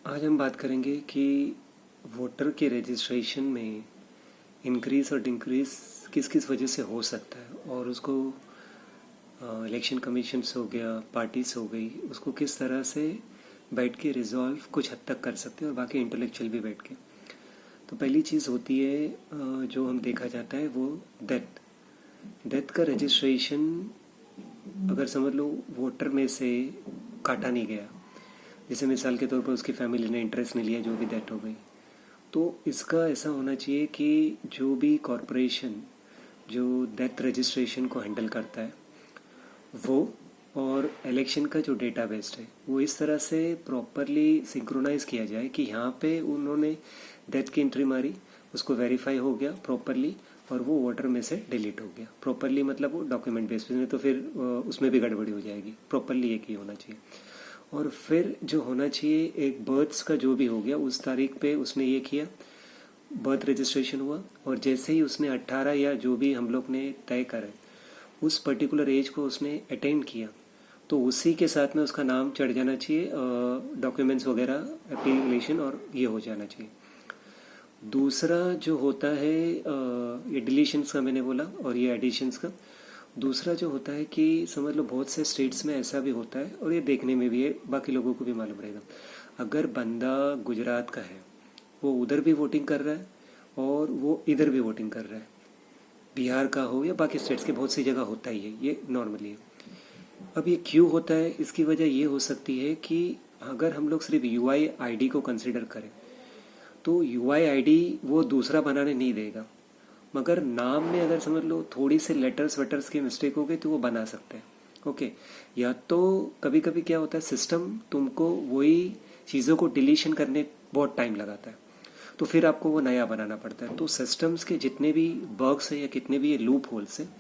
आज हम बात करेंगे कि वोटर के रजिस्ट्रेशन में इंक्रीज़ और डिक्रीज़ किस किस वजह से हो सकता है और उसको इलेक्शन कमीशंस हो गया, पार्टीज हो गई, उसको किस तरह से बैठ के रिजॉल्व कुछ हद तक कर सकते हैं और बाकी इंटेलेक्चुअल भी बैठ के। तो पहली चीज़ होती है जो हम देखा जाता है वो डेथ का रजिस्ट्रेशन। अगर समझ लो वोटर में से काटा नहीं गया, जैसे मिसाल के तौर पर उसकी फैमिली ने इंटरेस्ट नहीं लिया, जो भी डेथ हो गई, तो इसका ऐसा होना चाहिए कि जो भी कॉरपोरेशन जो डेथ रजिस्ट्रेशन को हैंडल करता है वो और इलेक्शन का जो डेटाबेस है वो इस तरह से प्रॉपरली सिंक्रोनाइज किया जाए कि यहाँ पे उन्होंने डेथ की एंट्री मारी, उसको वेरीफाई हो गया प्रॉपरली और वो वोटर में से डिलीट हो गया प्रॉपरली। मतलब वो डॉक्यूमेंट बेस पे, तो फिर उसमें भी गड़बड़ी हो जाएगी। प्रॉपरली एक ही होना चाहिए। और फिर जो होना चाहिए एक बर्थ्स का जो भी हो गया, उस तारीख पे उसने ये किया, बर्थ रजिस्ट्रेशन हुआ और जैसे ही उसने 18 या जो भी हम लोग ने तय करा उस पर्टिकुलर एज को उसने अटेंड किया, तो उसी के साथ में उसका नाम चढ़ जाना चाहिए, डॉक्यूमेंट्स वगैरह एप्लीकेशन और ये हो जाना चाहिए। दूसरा जो होता है ये डिलीशंस का मैंने बोला और ये एडिशंस का। दूसरा जो होता है कि समझ लो बहुत से स्टेट्स में ऐसा भी होता है और ये देखने में भी है, बाकी लोगों को भी मालूम रहेगा। अगर बंदा गुजरात का है वो उधर भी वोटिंग कर रहा है और वो इधर भी वोटिंग कर रहा है, बिहार का हो या बाकी स्टेट्स के, बहुत सी जगह होता ही है, ये नॉर्मली है। अब ये क्यों होता है, इसकी वजह ये हो सकती है कि अगर हम लोग सिर्फ यूआई आईडी को कंसिडर करें तो यूआई आईडी वो दूसरा बनाने नहीं देगा, मगर नाम में अगर समझ लो थोड़ी से लेटर्स वेटर्स की मिस्टेक हो गई तो वो बना सकते हैं। ओके, या तो कभी कभी क्या होता है सिस्टम तुमको वही चीज़ों को डिलीशन करने बहुत टाइम लगाता है, तो फिर आपको वो नया बनाना पड़ता है। तो सिस्टम्स के जितने भी बग्स है या कितने भी ये लूप होल्स हैं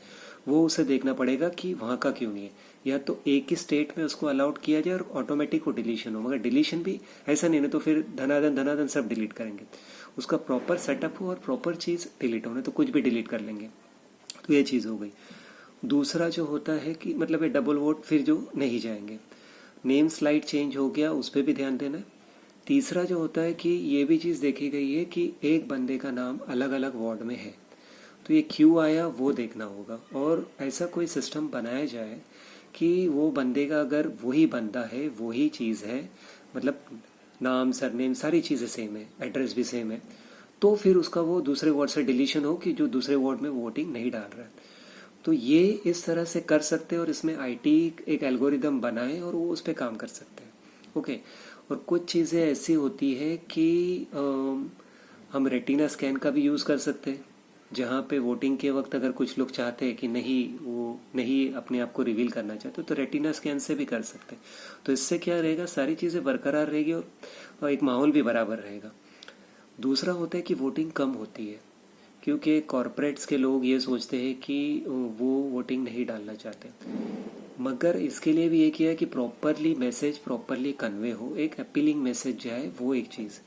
वो उसे देखना पड़ेगा कि वहाँ का क्यों नहीं है, या तो एक ही स्टेट में उसको अलाउड किया जाए और ऑटोमेटिक वो डिलीशन हो। मगर डिलीशन भी ऐसा नहीं है तो फिर धनाधन सब डिलीट करेंगे। उसका प्रॉपर सेटअप हो और प्रॉपर चीज़ डिलीट होने, तो कुछ भी डिलीट कर लेंगे। तो ये चीज़ हो गई। दूसरा जो होता है कि मतलब ये डबल वोट फिर जो नहीं जाएंगे, नेम स्लाइड चेंज हो गया, उस पर भी ध्यान देना है। तीसरा जो होता है कि ये भी चीज़ देखी गई है कि एक बंदे का नाम अलग अलग वार्ड में है, तो ये क्यों आया वो देखना होगा। और ऐसा कोई सिस्टम बनाया जाए कि वो बंदे का अगर वही बंदा है, वही चीज़ है, मतलब नाम सरनेम सारी चीज़ें सेम है, एड्रेस भी सेम है, तो फिर उसका वो दूसरे वार्ड से डिलीशन हो कि जो दूसरे वार्ड में वोटिंग नहीं डाल रहा है। तो ये इस तरह से कर सकते हैं और इसमें आईटी एक एल्गोरिदम बनाए और वो उस पर काम कर सकते हैं। ओके, और कुछ चीज़ें ऐसी होती है कि हम रेटिना स्कैन का भी यूज़ कर सकते हैं, जहाँ पे वोटिंग के वक्त अगर कुछ लोग चाहते हैं कि नहीं वो नहीं अपने आप को रिवील करना चाहते तो रेटिना स्कैन से भी कर सकते हैं। तो इससे क्या रहेगा, सारी चीज़ें बरकरार रहेगी और एक माहौल भी बराबर रहेगा। दूसरा होता है कि वोटिंग कम होती है क्योंकि कॉरपोरेट्स के लोग ये सोचते हैं कि वो वोटिंग नहीं डालना चाहते, मगर इसके लिए भी ये किया है कि प्रॉपरली मैसेज प्रॉपरली कन्वे हो, एक अपीलिंग मैसेज जाए, वो एक चीज़।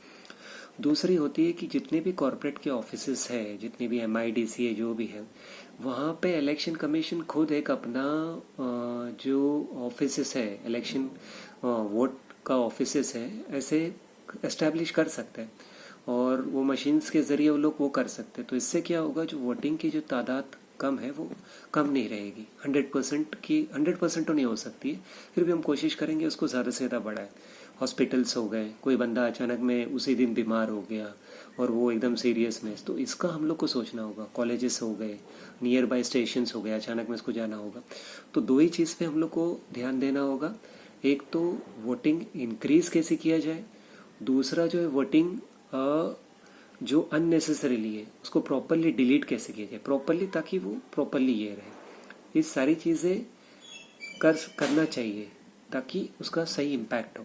दूसरी होती है कि जितने भी कॉरपोरेट के ऑफिसेस है, जितने भी MIDC है, जो भी है, वहाँ पे इलेक्शन कमीशन खुद एक अपना जो ऑफिसेस है, इलेक्शन वोट का ऑफिसेस है, ऐसे एस्टेब्लिश कर सकते हैं और वो मशीन्स के ज़रिए वो लोग वो कर सकते हैं। तो इससे क्या होगा, जो वोटिंग की जो तादाद कम है वो कम नहीं रहेगी। 100% की 100% तो नहीं हो सकती है, फिर भी हम कोशिश करेंगे उसको ज़्यादा से ज़्यादा बढ़ाएं। हॉस्पिटल्स हो गए, कोई बंदा अचानक में उसी दिन बीमार हो गया और वो एकदम सीरियस में, तो इसका हम लोग को सोचना होगा। कॉलेजेस हो गए, नियर बाय स्टेशंस हो गए, अचानक में इसको जाना होगा। तो दो ही चीज़ पे हम लोग को ध्यान देना होगा, एक तो वोटिंग इंक्रीज कैसे किया जाए, दूसरा जो है वोटिंग जो अननेसेसरीली है उसको प्रॉपरली डिलीट कैसे किया जाए प्रॉपरली, ताकि वो प्रॉपरली ये रहे। ये सारी चीज़ें करना चाहिए ताकि उसका सही इम्पैक्ट हो।